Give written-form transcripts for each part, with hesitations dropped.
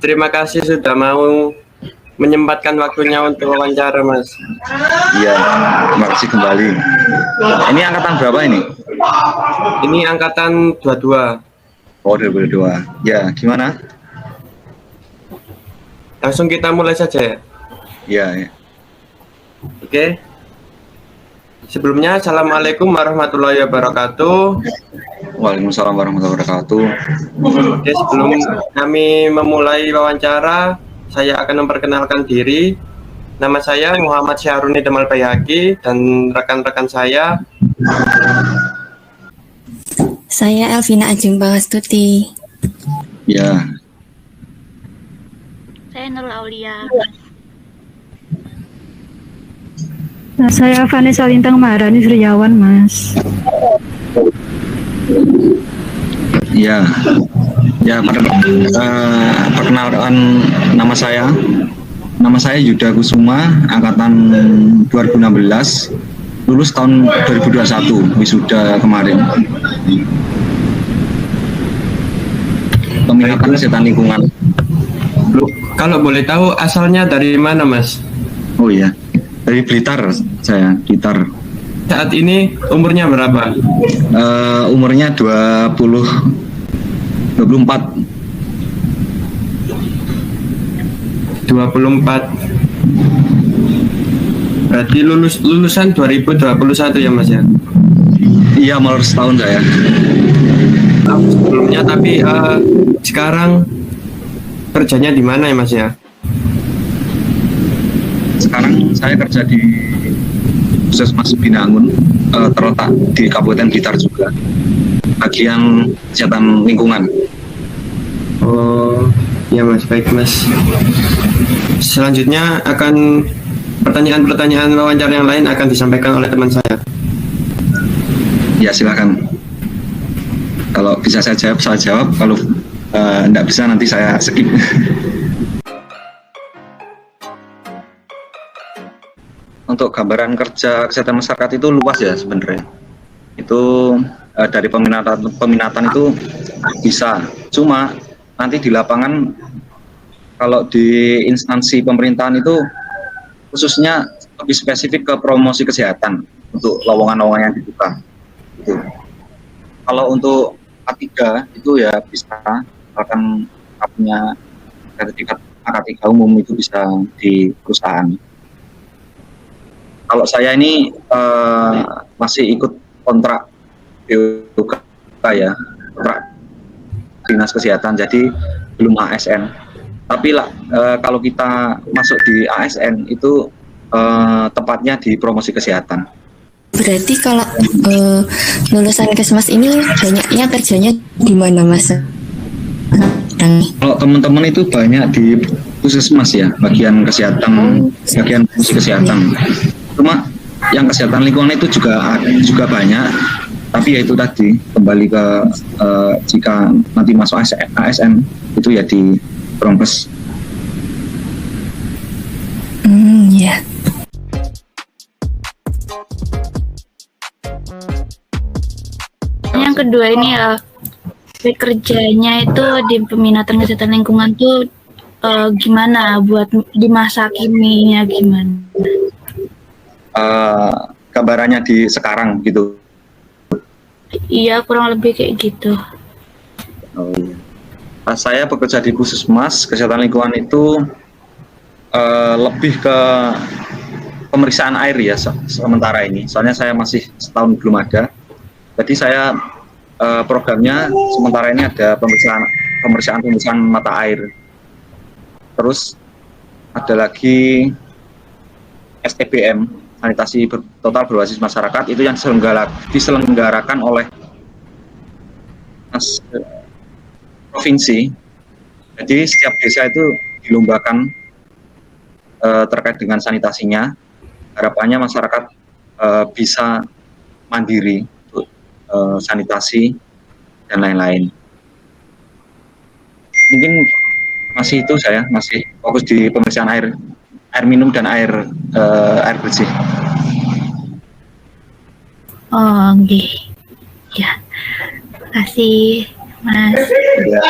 terima kasih sudah mau menyempatkan waktunya untuk wawancara, Mas. Iya, terima kasih kembali. Ini angkatan berapa ini? Ini angkatan 22. Oh, 2022. Ya, gimana? Langsung kita mulai saja ya. Iya, ya. Oke. Sebelumnya, Assalamualaikum warahmatullahi wabarakatuh. Waalaikumsalam warahmatullahi wabarakatuh. Oke, sebelum kami memulai wawancara, saya akan memperkenalkan diri. Nama saya Muhammad Syahruni Demal Bayhaqi dan rekan-rekan saya. Saya Elvina Ajeng Pangastuti. Ya. Saya Nurul Aulia. Nah, saya Vanessa Lintang Maharani Sriawan, Mas. Ya. Ya, perkenalkan nama saya. Nama saya Yuda Kusuma, angkatan 2016, lulus tahun 2021, wisuda kemarin. Peminatan kesehatan lingkungan. Kalau boleh tahu asalnya dari mana, Mas? Oh iya, dari Blitar saya, Blitar. Saat ini umurnya berapa? Umurnya 24. Berarti lulusan 2021 ya, Mas ya? Iya, malah setahun saya. Sebelumnya, tapi sekarang kerjanya di mana ya, Mas ya? Sekarang saya kerja di Puskesmas Binangun, terletak di Kabupaten Blitar juga, bagian kesehatan lingkungan. Oh, ya Mas, baik Mas. Selanjutnya akan pertanyaan-pertanyaan wawancara yang lain akan disampaikan oleh teman saya. Ya, silakan. Kalau bisa saya jawab. Kalau tidak bisa nanti saya skip. Untuk gambaran kerja kesehatan masyarakat itu luas ya sebenarnya. Itu dari peminatan itu bisa. Cuma nanti di lapangan, kalau di instansi pemerintahan itu khususnya lebih spesifik ke promosi kesehatan untuk lowongan-lowongan yang dibuka. Gitu. Kalau untuk A3 itu ya bisa, akan punya sertifikat A3 umum itu bisa di perusahaan. Kalau saya ini masih ikut kontrak BUK ya, kontrak dinas kesehatan, jadi belum ASN. Tapi lah kalau kita masuk di ASN itu tepatnya di promosi kesehatan. Berarti kalau lulusan Kesmas ini banyaknya kerjanya di mana, Mas? Kalau teman-teman itu banyak di Puskesmas ya, bagian kesehatan, bagian promosi kesehatan. Cuma yang kesehatan lingkungan itu juga banyak, tapi ya itu tadi kembali ke jika nanti masuk ASN itu ya di Pronkes. Ya. Yang kedua ini ya, kerjanya itu di peminatan kesehatan lingkungan tuh gimana buat di masa kininya gimana? Gambarannya di sekarang gitu. Iya, kurang lebih kayak gitu. Oh, iya. Saya bekerja di Puskesmas kesehatan lingkungan itu lebih ke pemeriksaan air ya sementara ini. Soalnya saya masih setahun belum ada. Jadi saya programnya sementara ini ada pemeriksaan mata air. Terus ada lagi STBM, sanitasi total berbasis masyarakat, itu yang diselenggarakan oleh provinsi. Jadi setiap desa itu dilombakan terkait dengan sanitasinya. Harapannya masyarakat bisa mandiri untuk sanitasi dan lain-lain. Mungkin masih itu, saya masih fokus di pemeriksaan air minum dan air bersih. Oh, oke. Ya. Terima kasih, Mas. Ya.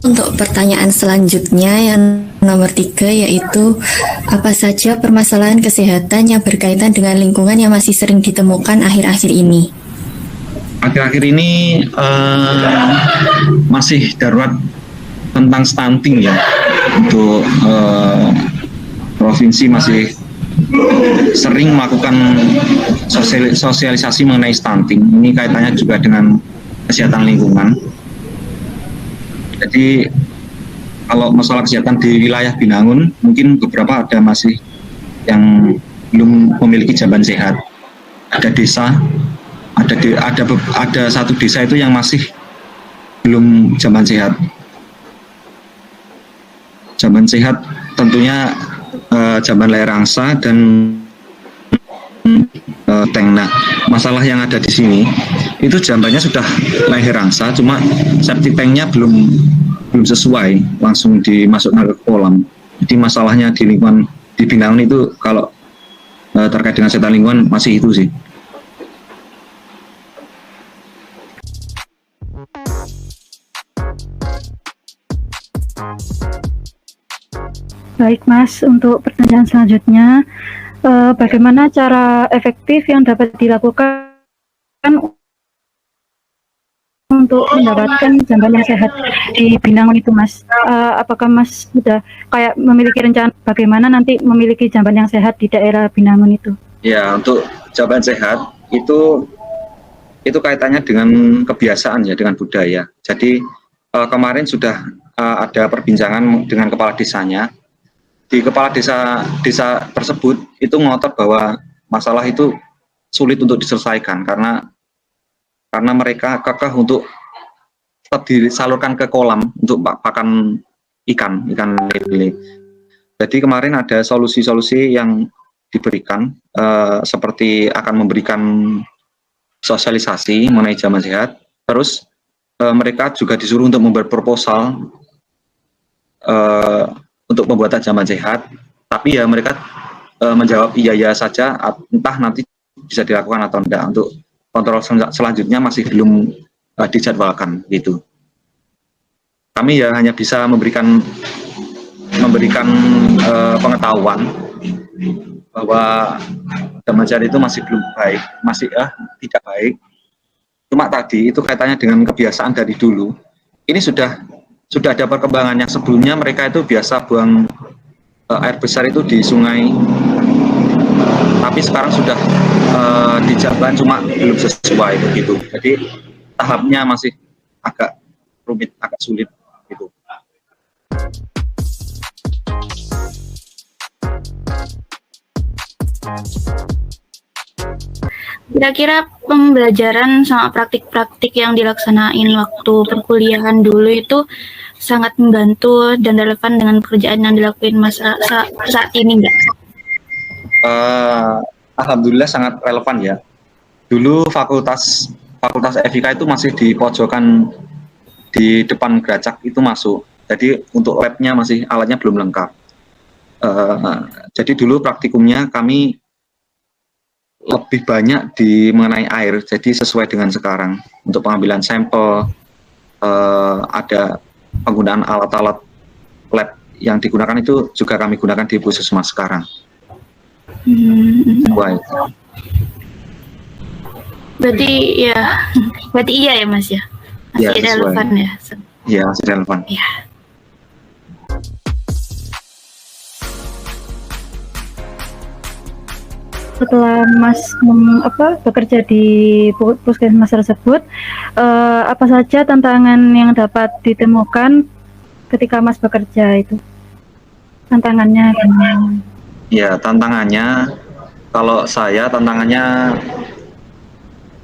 Untuk pertanyaan selanjutnya yang nomor 3, yaitu apa saja permasalahan kesehatan yang berkaitan dengan lingkungan yang masih sering ditemukan akhir-akhir ini? Akhir-akhir ini masih darurat tentang stunting ya. Untuk provinsi masih sering melakukan sosialisasi mengenai stunting. Ini kaitannya juga dengan kesehatan lingkungan. Jadi kalau masalah kesehatan di wilayah Binangun, mungkin beberapa ada masih yang belum memiliki jamban sehat. Ada desa, ada satu desa itu yang masih belum jamban sehat. Jamban sehat tentunya jamban layar angsa dan tank. Nah, masalah yang ada di sini itu jambannya sudah leher angsa, cuma septic tanknya belum sesuai, langsung dimasukkan ke kolam. Jadi masalahnya di lingkungan di Binangun itu kalau terkait dengan kesehatan lingkungan masih itu sih. Baik Mas, untuk pertanyaan selanjutnya, bagaimana cara efektif yang dapat dilakukan untuk mendapatkan jamban yang sehat di Binangun itu Mas? Apakah Mas sudah kayak memiliki rencana bagaimana nanti memiliki jamban yang sehat di daerah Binangun itu? Ya, untuk jamban sehat itu kaitannya dengan kebiasaan ya, dengan budaya. Jadi kemarin sudah ada perbincangan dengan kepala desanya. Di kepala desa tersebut itu ngotot bahwa masalah itu sulit untuk diselesaikan karena mereka kekeh untuk tetap disalurkan ke kolam untuk pakan ikan lele. Jadi kemarin ada solusi-solusi yang diberikan seperti akan memberikan sosialisasi mengenai jamban sehat. Terus mereka juga disuruh untuk membuat proposal untuk pembuatan jamban sehat, tapi ya mereka menjawab iya saja, entah nanti bisa dilakukan atau tidak. Untuk kontrol selanjutnya masih belum dijadwalkan gitu. Kami ya hanya bisa memberikan pengetahuan bahwa jamban sehat itu masih belum baik, masih tidak baik. Cuma tadi itu kaitannya dengan kebiasaan dari dulu. Ini sudah ada perkembangan. Yang sebelumnya mereka itu biasa buang air besar itu di sungai, tapi sekarang sudah dijalan, cuma belum sesuai begitu. Jadi tahapnya masih agak rumit, agak sulit gitu. Kira-kira pembelajaran sama praktik-praktik yang dilaksanain waktu perkuliahan dulu itu sangat membantu dan relevan dengan pekerjaan yang dilakuin Mas saat ini nggak? Alhamdulillah sangat relevan ya. Dulu fakultas FIK itu masih di pojokan di depan Geracak itu masuk. Jadi untuk labnya masih alatnya belum lengkap. Jadi dulu praktikumnya kami lebih banyak mengenai air, jadi sesuai dengan sekarang. Untuk pengambilan sampel, ada penggunaan alat-alat lab yang digunakan itu juga kami gunakan di Puskesmas sekarang. Berarti iya ya Mas ya? Masih ya, relevan ya? Iya, masih relevan. Ya. Setelah Mas bekerja di puskesmas tersebut, apa saja tantangan yang dapat ditemukan ketika Mas bekerja itu? Tantangannya gimana? Ya, tantangannya kalau saya tantangannya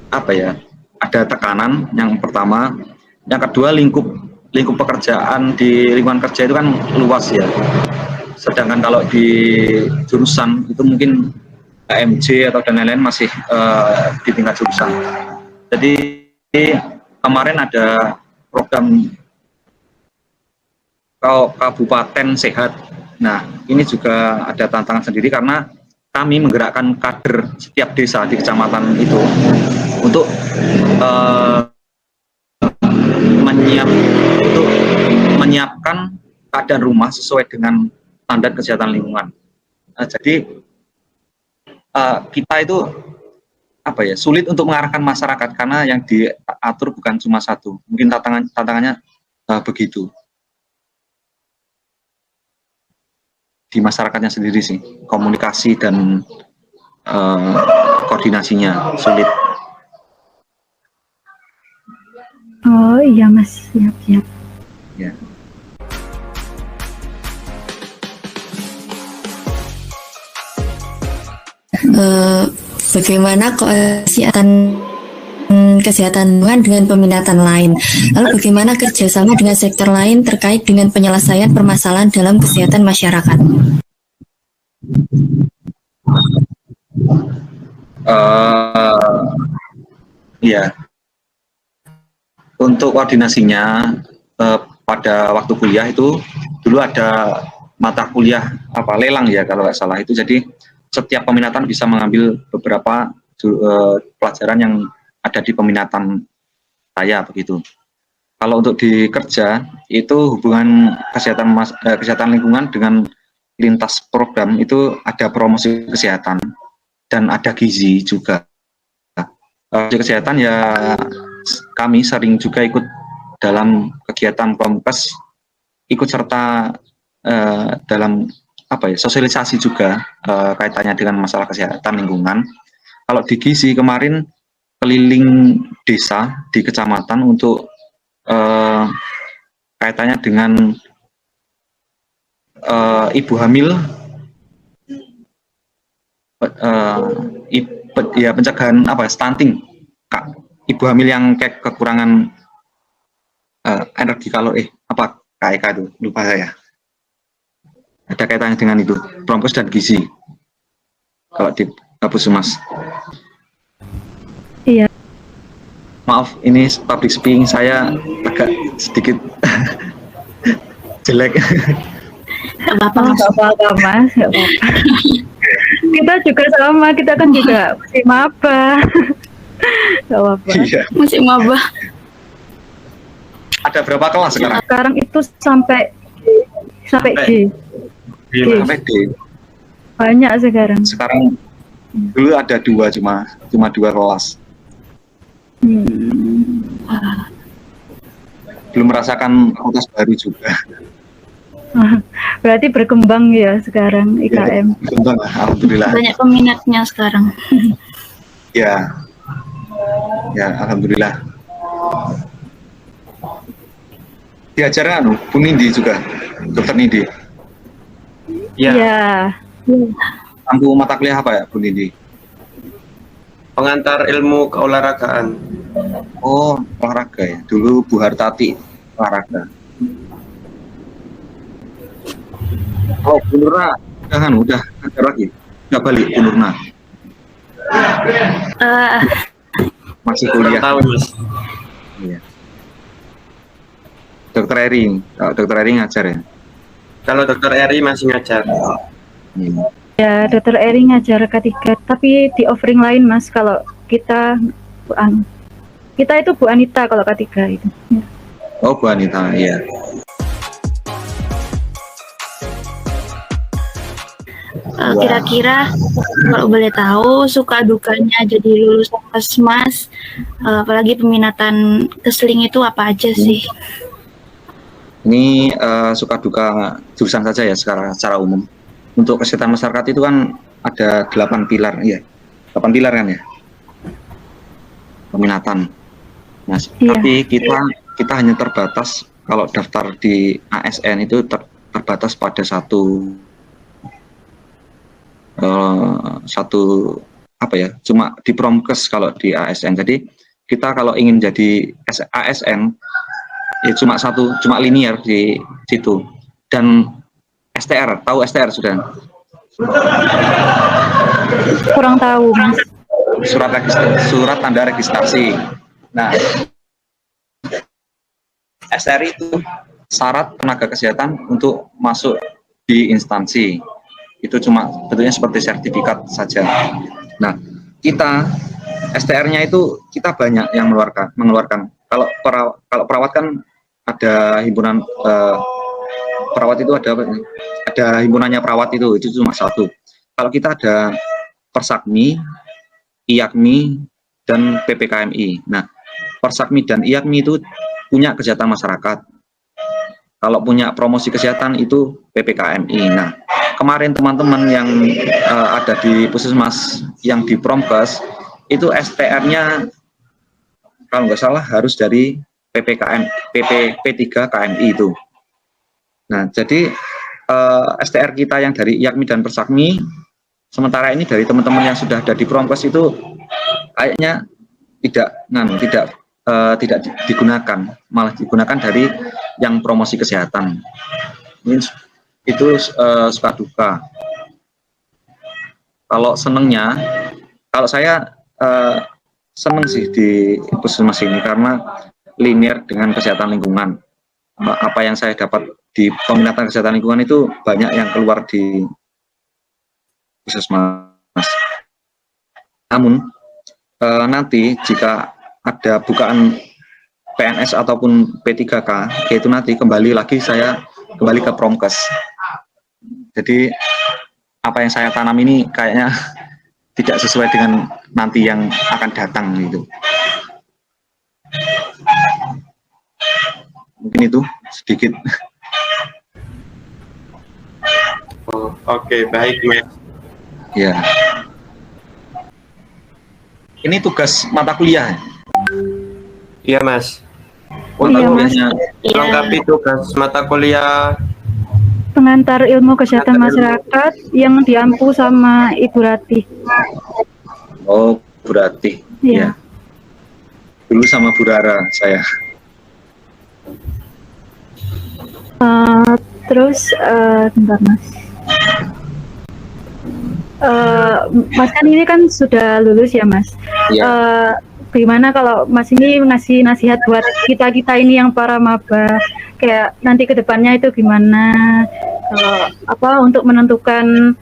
apa ya? Ada tekanan yang pertama, yang kedua lingkup pekerjaan di lingkungan kerja itu kan luas ya. Sedangkan kalau di jurusan itu mungkin AMJ atau dan lain-lain masih di tingkat jurusan. Jadi kemarin ada program Kabupaten Sehat. Nah, ini juga ada tantangan sendiri karena kami menggerakkan kader setiap desa di kecamatan itu untuk untuk menyiapkan keadaan rumah sesuai dengan standar kesehatan lingkungan. Jadi kita itu sulit untuk mengarahkan masyarakat karena yang diatur bukan cuma satu. Mungkin tantangannya begitu di masyarakatnya sendiri sih, komunikasi dan koordinasinya sulit. Oh iya Mas, siap. Ya. Bagaimana kesehatan lingkungan dengan peminatan lain? Lalu bagaimana kerjasama dengan sektor lain terkait dengan penyelesaian permasalahan dalam kesehatan masyarakat? Ya, untuk koordinasinya pada waktu kuliah itu dulu ada mata kuliah lelang ya kalau nggak salah itu. Jadi setiap peminatan bisa mengambil beberapa pelajaran yang ada di peminatan saya begitu. Kalau untuk di kerja itu hubungan kesehatan lingkungan dengan lintas program itu ada promosi kesehatan dan ada gizi juga. Di kesehatan ya kami sering juga ikut dalam kegiatan Promkes, ikut serta dalam sosialisasi juga kaitannya dengan masalah kesehatan lingkungan. Kalau di gizi kemarin keliling desa di kecamatan untuk kaitannya dengan ibu hamil, pencegahan stunting, ibu hamil yang kayak kekurangan energi KEK itu lupa saya. Ada kaitannya dengan itu, Promkes dan gizi kalau di Puskesmas. Iya. Maaf, ini public speaking saya agak sedikit jelek. Nggak apa-apa Mas. Kita juga sama, kita kan juga masih maba. Nggak apa-apa. Iya. Masih maba. Ada berapa kelas sekarang? Sekarang itu sampai G. Sampai D. Banyak sekarang. Sekarang dulu ada cuma 2 kelas. Belum merasakan fakultas baru juga. Berarti berkembang ya sekarang IKM. Berkembang, alhamdulillah. Banyak peminatnya sekarang. Ya, alhamdulillah. Diajar Bu Nindi juga, Dokter Nindi. Iya. Ampu mata kuliah apa ya Bu Nindi? Pengantar ilmu keolahragaan. Oh, olahraga ya. Dulu Bu Hartati olahraga. Oh, Bu Nurna udah ngajar lagi. Udah balik Bu Nurna. Masih kuliah. Tahun, Mas. Iya. Dokter Eri ngajar ya. Kalau Dokter Eri masih ngajar. Ya, Dokter Eri ngajar K3, tapi di offering lain Mas. Kalau kita itu Bu Anita kalau K3 itu. Ya. Oh, Bu Anita, iya. Kira-kira kalau boleh tahu suka dukanya jadi lulusan Puskesmas, apalagi peminatan Kesling itu apa aja sih? Ini suka duka jurusan saja ya secara umum. Untuk kesehatan masyarakat itu kan ada 8 pilar, ya. 8 pilar kan ya. Peminatan. Nah, tapi kita hanya terbatas kalau daftar di ASN itu terbatas pada satu cuma di Promkes kalau di ASN. Jadi kita kalau ingin jadi ASN ya cuma linear di situ. Dan STR, tahu STR sudah? Kurang tahu Mas. Surat tanda registrasi. Nah, STR itu syarat tenaga kesehatan untuk masuk di instansi. Itu cuma bentuknya seperti sertifikat saja. Nah, kita STR-nya itu kita banyak yang mengeluarkan. Kalau perawat kan ada himpunan perawat itu ada himpunannya perawat itu cuma satu. Kalau kita ada Persakmi, IAKMI, dan PPKMI. Nah, Persakmi dan IAKMI itu punya kesehatan masyarakat. Kalau punya promosi kesehatan itu PPKMI. Nah, kemarin teman-teman yang ada di Puskesmas yang di Promkes itu STR-nya kalau nggak salah harus dari P3KMI itu. Nah, jadi STR kita yang dari IAKMI dan Persakmi, sementara ini dari teman-teman yang sudah ada di Promkes itu kayaknya tidak digunakan, malah digunakan dari yang promosi kesehatan. Itu suka duka. Kalau senengnya, kalau saya seneng sih di Puskesmas ini karena linear dengan kesehatan lingkungan. Apa yang saya dapat di peminatan kesehatan lingkungan itu banyak yang keluar di Puskesmas. Namun nanti jika ada bukaan PNS ataupun P3K, yaitu nanti saya kembali ke Promkes. Jadi apa yang saya tanam ini kayaknya tidak sesuai dengan nanti yang akan datang gitu. Mungkin itu sedikit. Oke, baik, Mas. Ya. Ini tugas mata kuliah. Iya, Mas. Iya, Mas. Melengkapi tugas mata kuliah Pengantar ilmu kesehatan masyarakat yang diampu sama Ibu Ratih. Oh, Bu Ratih. Iya. Ya. Dulu sama Bu Rara saya. Terus, bentar Mas. Mas kan ini kan sudah lulus ya Mas. Iya. Gimana kalau Mas ini ngasih nasihat buat kita ini yang para maba, kayak nanti kedepannya itu gimana? Apa untuk menentukan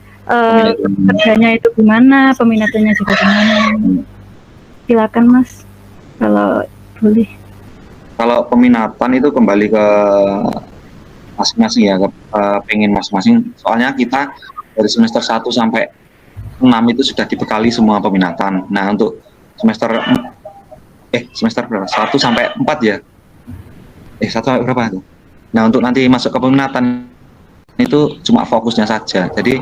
kerjanya itu gimana, peminatannya juga gimana? Silakan Mas, kalau boleh. Kalau peminatan itu kembali ke masing-masing ya, pengen masing-masing. Soalnya kita dari semester 1 sampai 6 itu sudah dibekali semua peminatan. Nah, untuk semester berapa? 1 sampai 4 ya? 1 sampai berapa itu? Nah, untuk nanti masuk ke peminatan itu cuma fokusnya saja. Jadi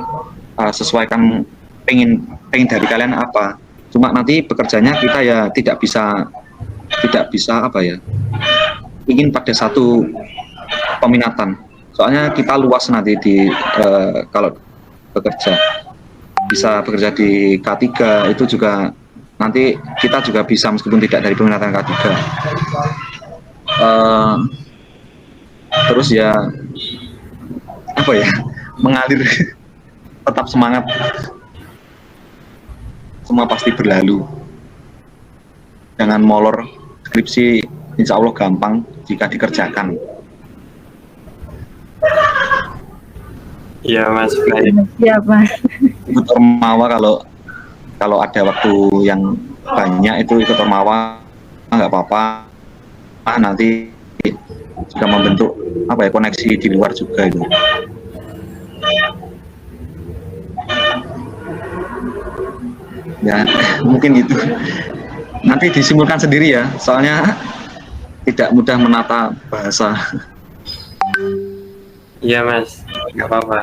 sesuaikan pengen dari kalian apa. Cuma nanti bekerjanya kita ya tidak bisa apa ya, ingin pada satu peminatan. Soalnya kita luas nanti kalau bekerja, bisa bekerja di K3 itu juga nanti kita juga bisa meskipun tidak dari peminatan K3. Terus ya apa ya, mengalir, tetap semangat, semua pasti berlalu, jangan molor. Skripsi insya Allah gampang jika dikerjakan. Iya Mas, baik. Iya Mas. Ikut Ormawa kalau ada waktu yang banyak itu ikut Ormawa nggak apa-apa. Nanti juga membentuk apa ya, koneksi di luar juga itu. Ya mungkin itu. Nanti disimpulkan sendiri ya, soalnya tidak mudah menata bahasa. Iya Mas, nggak apa-apa.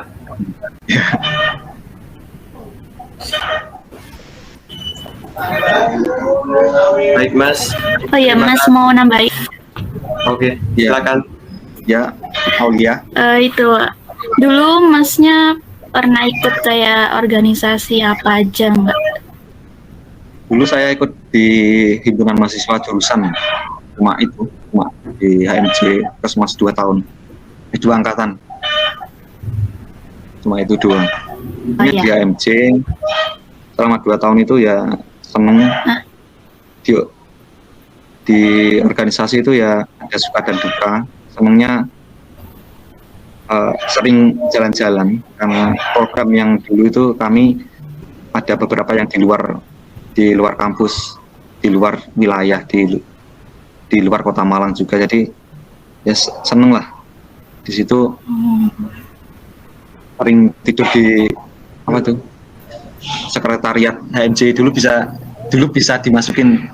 Baik Mas. Oh iya, Mas mau nambahin. Oke, Ya. silakan. Ya, Aulia. Itu dulu Masnya pernah ikut kayak organisasi apa aja nggak? Dulu saya ikut di himpunan mahasiswa jurusan, cuma di HMJ Puskesmas 2 tahun, 2 angkatan, cuma itu doang. Oh, Di iya. HMJ selama 2 tahun itu ya seneng. Di organisasi itu ya ada suka dan duka. Senengnya sering jalan-jalan karena program yang dulu itu kami ada beberapa yang di luar kampus, di luar wilayah, di luar Kota Malang juga. Jadi ya seneng lah di situ. Sering tidur di apa tuh sekretariat HMJ, dulu bisa dimasukin,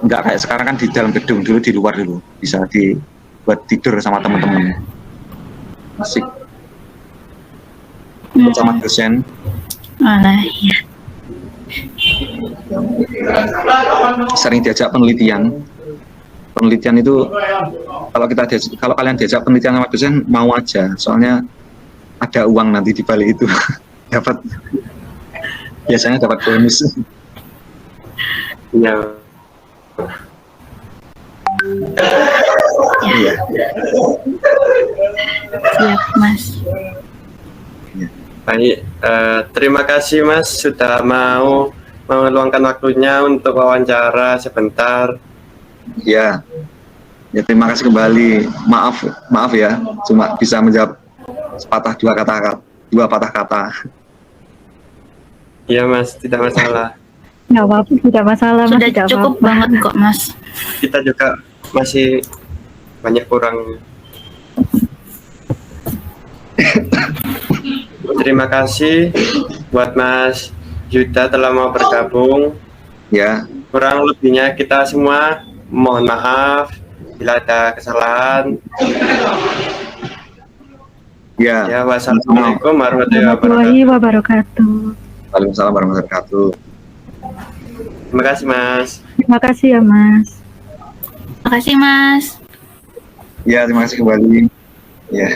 nggak kayak sekarang kan di dalam gedung, dulu di luar, dulu bisa dibuat tidur sama teman-teman, asik bersama dosen. Malah ya. Sering diajak penelitian itu, kalau kalian diajak penelitian sama dosen mau aja, soalnya ada uang nanti di balik itu. Biasanya dapat bonus. Ya. Iya. Siap, Mas. Baik, terima kasih Mas sudah mau meluangkan waktunya untuk wawancara sebentar. Ya, terima kasih kembali. Maaf ya, cuma bisa menjawab dua patah kata. Iya Mas, tidak masalah. Nggak apa-apa, tidak masalah Mas. Sudah tidak cukup apa-apa. banget kok, Mas. Kita juga masih banyak kurang. Terima kasih buat Mas Yuda telah mau bergabung. Ya, Kurang lebihnya kita semua mohon maaf bila ada kesalahan. ya. Ya, wassalamualaikum warahmatullahi wabarakatuh. Warahmatullahi wabarakatuh. Waalaikumsalam warahmatullahi wabarakatuh. Terima kasih Mas. Terima kasih ya Mas. Terima kasih, Mas. Ya, terima kasih kembali. Ya.